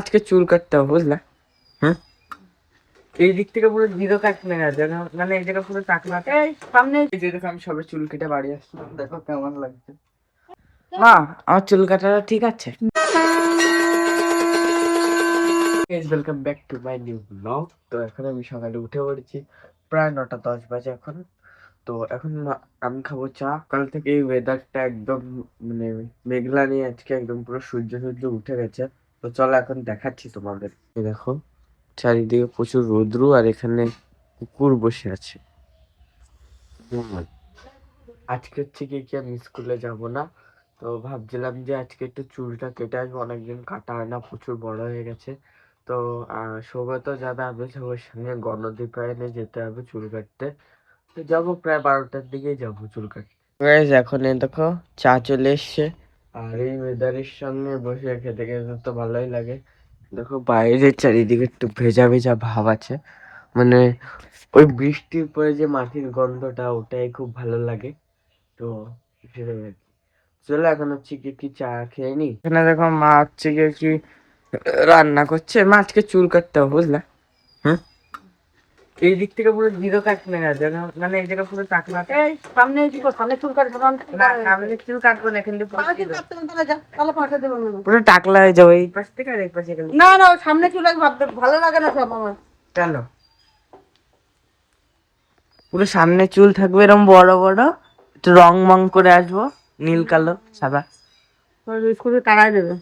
আজকে চুল কাটতে হবে বুঝলা। হুম, এই দিক থেকে পুরো জিরো কাটলে না, মানে এই জায়গা পুরো টাকলা সামনে। এই যে দেখো আমি সবে চুল কেটে বাড়ি আসলাম, দেখো কেমন লাগছে। মা, আমার চুল কাটাটা ঠিক আছে? Welcome back to my new blog. তো এখন আমি সকালে উঠে পড়েছি, প্রায় 9:10 বাজে এখন। তো এখন আমি খাবো চা। কাল থেকে এই ওয়েদারটা একদম মানে মেঘলা নিয়ে আজকে একদম পুরো সূর্য সূর্য উঠে গেছে। তো চলো এখন দেখাচ্ছি তোমাদের। এই দেখো চারিদিকে প্রচুর রোদ্রু, আর এখানে কুকুর বসে আছে। আজকে হচ্ছে কি আমি স্কুলে যাব না, তো ভাবছিলাম যে আজকে একটু চুলটা কেটে আসবো, অনেকদিন কাটা হয় না, প্রচুর বড় হয়ে গেছে। তো সৌগত যাবে, আমি সবার সঙ্গে গণদীপায়নে যেতে হবে চুল কাটতে। তো যাবো প্রায় 12টার দিকেই যাবো চুল কাটতে। গাইস এখন এই দেখো চা চলে এসছে, আর এই ওয়েদারের সঙ্গে বসে খেতে খেতে তো ভালোই লাগে। দেখো বাইরে চারিদিকে একটু ভেজা ভেজা ভাব আছে, মানে ওই বৃষ্টির পরে যে মাটির গন্ধটা, ওটাই খুব ভালো লাগে। তো সেটাই আর কি। চলো এখন হচ্ছে কি কি চা খেয়ে নি। এখানে দেখো মা হচ্ছে গিয়ে কি রান্না করছে। মা আজকে চুল কাটতে হবে বুঝলা। হুম, এই দিক থেকে পুরো জিরো কাটলে না, মানে এই জায়গা পুরো টাকলা। সামনে সামনে চুল কাটবো না, সামনে চুল কাটবো না, কিন্তু পুরো টাকলা হয়ে যাবে এই পাশ থেকে আর এই পাশে। না না, সামনে চুল ভাবতে ভালো লাগে না সব আমার। কেন? পুরো সামনে চুল থাকবে এরকম বড় বড়, একটু রং মং করে আসবো, নীল কালো সাদা। স্কুলে তাড়াই দেবে।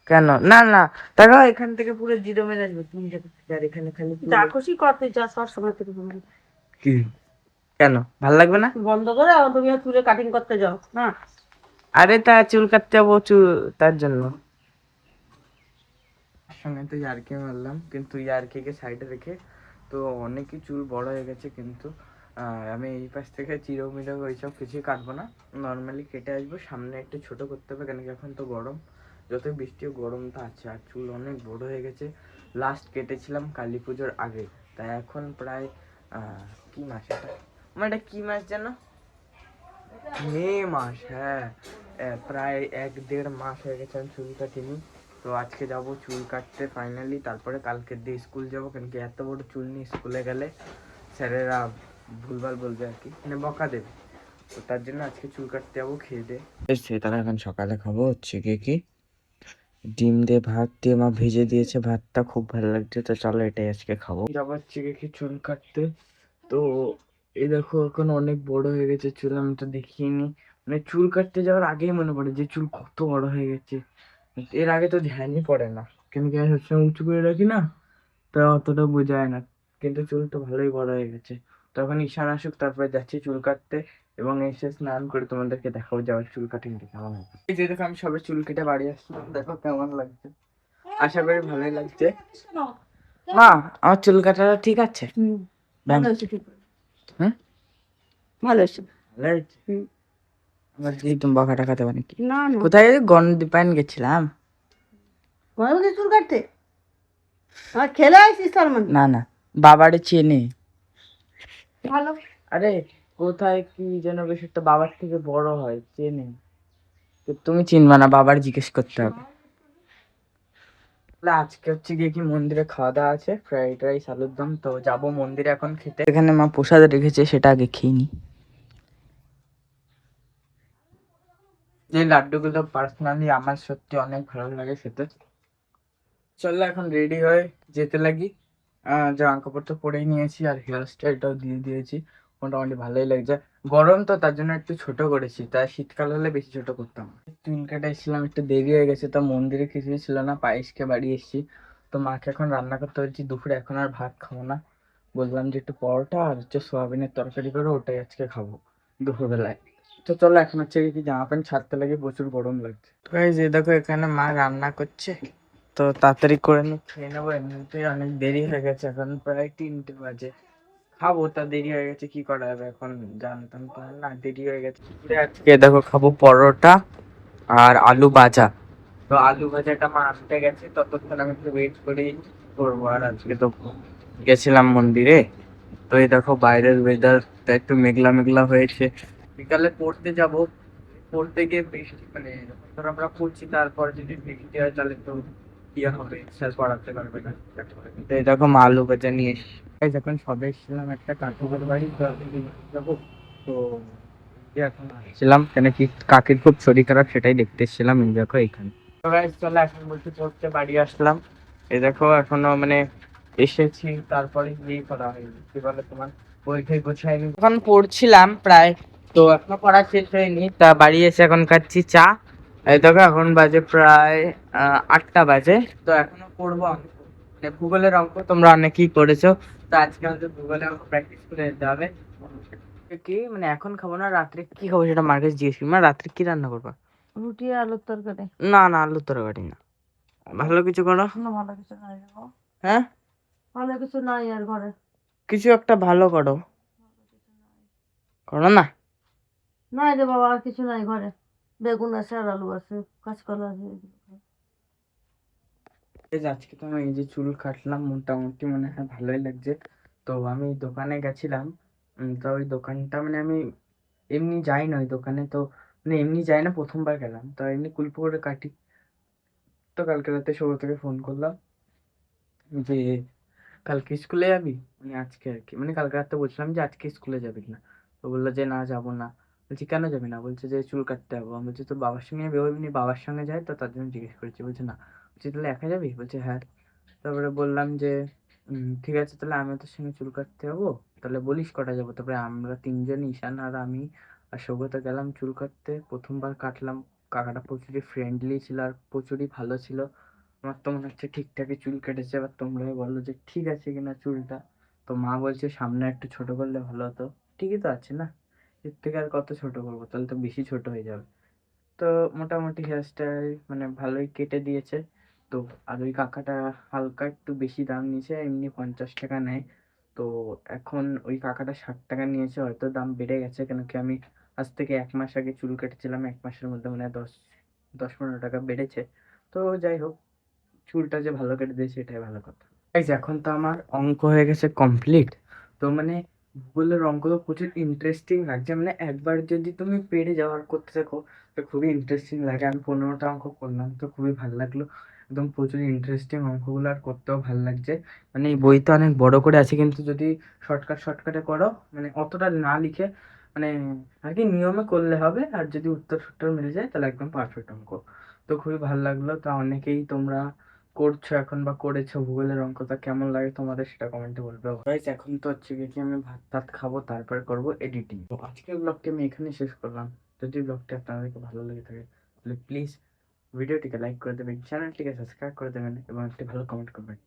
কেন? না না, দেখো এখান থেকে পুরো জিরো মেরে আসবে তুমি, আর এখানে খালি যা খুশি করতে যা সব সময় থেকে। কি? কেন ভাল লাগবে না? বন্ধ করে তুমি চুলে কাটিং করতে যাও না। আরে তা চুল কাটতে যাবো, চুল তার জন্য। সঙ্গে তো ইয়ার্কি মারলাম, কিন্তু ইয়ার্কিকে সাইডে রেখে তো অনেকই চুল বড় হয়ে গেছে, কিন্তু আমি এই পাশ থেকে চিরমিরো ওইসব কিছুই কাটবো না, নর্মালি কেটে আসবো। সামনে একটু ছোট করতে হবে, কেন কি এখন তো গরম, যতই বৃষ্টিও গরম তো আছে, আর চুল অনেক বড় হয়ে গেছে। লাস্ট কেটেছিলাম কালী পুজোর আগে, তাই এখন প্রায় কি মাস এটা, আমার এটা কি মাস যেন, মে মাস। হ্যাঁ, প্রায় 1-1.5 মাস হয়ে গেছে আমি চুল কাটিনি। তো আজকে যাব চুল কাটতে ফাইনালি, তারপরে কালকে দিয়ে স্কুল যাবো, কেন কি এত বড় চুল নিয়ে স্কুলে গেলে স্যারেরা ভুলভাল বলবে আর কি, মানে বকা দেবে। তো তার জন্য আজকে চুল কাটতে যাবো খেয়ে দিয়ে এসছে। তারা এখন সকালে খাবো হচ্ছে কি ডিম দিয়ে ভাত দিয়ে মা ভেজে দিয়েছে, ভাতটা খুব ভালো লাগছে। তো চলো এটাই আজকে খাবো। যাবো হচ্ছে কি চুল কাটতে। তো এই দেখো এখন অনেক বড় হয়ে গেছে চুল, আমি তো দেখিনি, মানে চুল কাটতে যাওয়ার আগেই মনে পড়ে যে চুল কত বড় হয়ে গেছে। এর আগে তো ধ্যানই পড়ে না, কেন কি আমি সবসময় উঁচু করে রাখি না, তা অতটা বোঝায় না। কিন্তু চুল তো ভালোই বড় হয়ে গেছে। তখন ঈশান আসুক, তারপরে যাচ্ছি চুল কাটতে, এবং এসে স্নান করে তোমাদেরকে দেখাবো যাওয়ার চুল কাটিংটা কেমন হবে। এই যে দেখো আমি সবে চুল কেটে বাড়ি আসলাম, দেখো কেমন লাগছে। আশা করি ভালোই লাগছে। মা, আমার চুল কাটাটা ঠিক আছে? ভালো হয়েছে। হ্যাঁ ভালো হয়েছে, ভালো হয়েছে। আবার কি তুমি বকা টাকাতে পারি কি? না না, কোথায় গণদীপায়ন গেছিলাম। গণদীপ চুল কাটতে আর খেলে আসিস তার মানে? না না, বাবারে চেনে ভালো। আরে কোথায় কি যেন বেশ একটা বাবার থেকে বড় হয়, চেনে। তো তুমি চিনবা না, বাবার জিজ্ঞেস করতে হবে। আজকে হচ্ছে গিয়ে কি মন্দিরে খাওয়া দাওয়া আছে, ফ্রাইড রাইস আলুর দম, তো যাবো মন্দিরে এখন খেতে। এখানে মা প্রসাদ রেখেছে, সেটা আগে খেয়ে নি। এই লাড্ডুগুলো পার্সোনালি আমার সত্যি অনেক ভালো লাগে খেতে। চলো এখন রেডি হয়ে যেতে লাগি। জামা কাপড় তো পরেই নিয়েছি, আর হেয়ার স্টাইলটাও দিয়ে দিয়েছি, মোটামুটি ভালোই লাগছে। গরম তো তার জন্য একটু ছোট করেছি, তাই শীতকাল হলে বেশি ছোট করতাম। চুল কাটা এসেছিলাম, একটু দেরি হয়ে গেছে, তো মন্দিরে কিছুই ছিল না, পায়েসকে বাড়ি এসেছি। তো মাকে এখন রান্না করতে হচ্ছে দুপুরে, এখন আর ভাত খাবো না, বললাম যে একটু পরোটা আর হচ্ছে সোয়াবিনের তরকারি করে ওটাই আজকে খাবো দুপুরবেলায়। তো চলো এখন হচ্ছে কি জামা প্যান্ট ছাড়তে লাগে, প্রচুর গরম লাগছে। তো এই যে দেখো এখানে মা রান্না করছে, তো তাড়াতাড়ি করে নিয়ে খেয়ে নেবো, এমনিতেই অনেক দেরি হয়ে গেছে, এখন প্রায় 3টে বাজে। খাবো, তা দেরি হয়ে গেছে কি করা যাবে, এখন জানতাম তো না, দেরি হয়ে গেছে। আজকে দেখো খাবো পরোটা আর আলু ভাজা। তো আলু ভাজাটা মা আনতে গেছে, ততক্ষণ আমি একটু ওয়েট করি করবো। আর আজকে তো গেছিলাম মন্দিরে, তো এই দেখো বাইরের ওয়েদারটা একটু মেঘলা মেঘলা হয়েছে। বিকালে পড়তে যাব, পড়তে গিয়ে বৃষ্টি, মানে ধর আমরা পড়ছি তারপর যদি বৃষ্টি হয় তাহলে তো ইয়ে হবে, স্যার পড়াতে পারবে না। তো এই দেখো মা আলু ভাজা নিয়ে এসছি। এই যখন সবে এসেছিলাম একটা কাকুর বাড়ি, তো যাবো, তো এখন আসছিলাম কেন কি কাকির খুব শরীর খারাপ, সেটাই দেখতে এসেছিলাম। এই দেখো এখানে তো guys, চলো এখন বলতে চলতে বাড়ি আসলাম। এই দেখো এখনো মানে এসেছি, তারপরে গিয়ে করা হয়নি, কি বলে তোমার বইটাই গোছাইনি, এখন পড়ছিলাম প্রায়, তো এখনো পড়া শেষ হয়নি। তা বাড়ি এসে এখন খাচ্ছি চা। এই দেখো এখন বাজে প্রায় 8টা বাজে। তো এখনো পড়বো অঙ্ক, মানে ভূগোলের অঙ্ক। তোমরা অনেকেই করেছো, তো আজকে আমাদের ভূগোলের অঙ্ক প্র্যাকটিস করে যেতে হবে। কি মানে এখন খাবো না, রাত্রে কি খাবো সেটা মার কাছে জিজ্ঞেস করি। মা রাত্রে কি রান্না করবা? রুটি আলুর তরকারি। না না, আলুর তরকারি না, ভালো কিছু করো। না, ভালো কিছু নাই গো। হ্যাঁ, ভালো কিছু নাই আর ঘরে। কিছু একটা ভালো করো, করো না। নাই রে বাবা, আর কিছু নাই ঘরে। বেগুন আছে আর আলু আছে, কাঁচকলা আছে, এগুলো খাই। এই যে আজকে তো আমি এই যে চুল কাটলাম, মোটামুটি মনে হয় ভালোই লাগছে। তো আমি দোকানে গেছিলাম, তো ওই দোকানটা মানে আমি এমনি যাই না ওই দোকানে, তো মানে এমনি যাই না, প্রথমবার গেলাম, তো এমনি কুলপো করে কাটি। তো কালকে রাতে সৌগতকে ফোন করলাম যে কালকে স্কুলে যাবি, মানে আজকে আর কি, মানে কালকে রাতে বলছিলাম যে আজকে স্কুলে যাবি না। তো বললো যে না যাবো না। বলছি কেন যাবি না? বলছে যে চুল কাটতে যাবো। আমি বলছি তোর বাবার সঙ্গে যাবি? ও এমনি বাবার সঙ্গে যায়, তো তার জন্য জিজ্ঞেস করেছি। বলছে না। বলছি তাহলে একা যাবি? বলছে হ্যাঁ। তারপরে বললাম যে ঠিক আছে, তাহলে আমি তোর সঙ্গে চুল কাটতে যাবো, তাহলে বলিস কটা যাবো। তারপরে আমরা তিনজন, ঈশান আর আমি আর সৌগত গেলাম চুল কাটতে। প্রথমবার কাটলাম, কাকাটা প্রচুরই ফ্রেন্ডলি ছিল আর প্রচুরই ভালো ছিল। আমার তো মনে হচ্ছে ঠিকঠাকই চুল কেটেছে। এবার তোমরাই বলো যে ঠিক আছে কিনা চুলটা। তো মা বলছে সামনে একটু ছোট করলে ভালো হতো। ঠিকই তো আছে না, এর থেকে আর কত ছোট করবো, তাহলে তো বেশি ছোট হয়ে যাবে। তো মোটামুটি হেয়ার স্টাইল মানে ভালোই কেটে দিয়েছে। তো আর ওই কাকাটা হালকা একটু বেশি দাম নিয়েছে, এমনি 50 টাকা নেয়। তো এখন ওই কাকাটা 60 টাকা নিয়েছে, হয়তো দাম বেড়ে গেছে, কেন কি আমি আজ থেকে 1 মাস আগে চুল কেটেছিলাম, 1 মাসের মধ্যে মানে 10-15 টাকা বেড়েছে। তো যাই হোক, চুলটা যে ভালো কেটে দিয়েছে এটাই ভালো কথা। এই যে এখন তো আমার অঙ্ক হয়ে গেছে কমপ্লিট। তো মানে ভূগোলের অঙ্কগুলো প্রচুর ইন্টারেস্টিং লাগছে, মানে একবার যদি তুমি পেরে যাও আর করতে থাকো তো খুবই ইন্টারেস্টিং লাগে। আমি 15টা অঙ্ক করলাম, তো খুবই ভালো লাগলো। একদম প্রচুর ইন্টারেস্টিং অঙ্কগুলো, আর করতেও ভালো লাগছে। মানে এই বইটা অনেক বড় করে আছে, কিন্তু যদি শর্টকাটে করো, মানে অতটা না লিখে, মানে আর কি নিয়মে করলে হবে, আর যদি উত্তর সুত্তর মিলে যায় তাহলে একদম পারফেক্ট অঙ্ক। তো খুবই ভালো লাগলো। তা অনেকেই তোমরা করছো এখন বা করেছো ভূগোলের অঙ্কটা, কেমন লাগে তোমাদের সেটা কমেন্টে বলবে। গাইস এখন তো হচ্ছে কি আমি ভাত টাত খাবো, তারপরে করব এডিটিং। তো আজকের ব্লগটি আমি এখানে শেষ করলাম। যদি ব্লগটি আপনাদেরকে ভালো লেগে থাকে তাহলে প্লিজ ভিডিওটিকে লাইক করে দেবেন, চ্যানেলটিকে সাবস্ক্রাইব করে দেবেন এবং একটি ভালো কমেন্ট করবেন।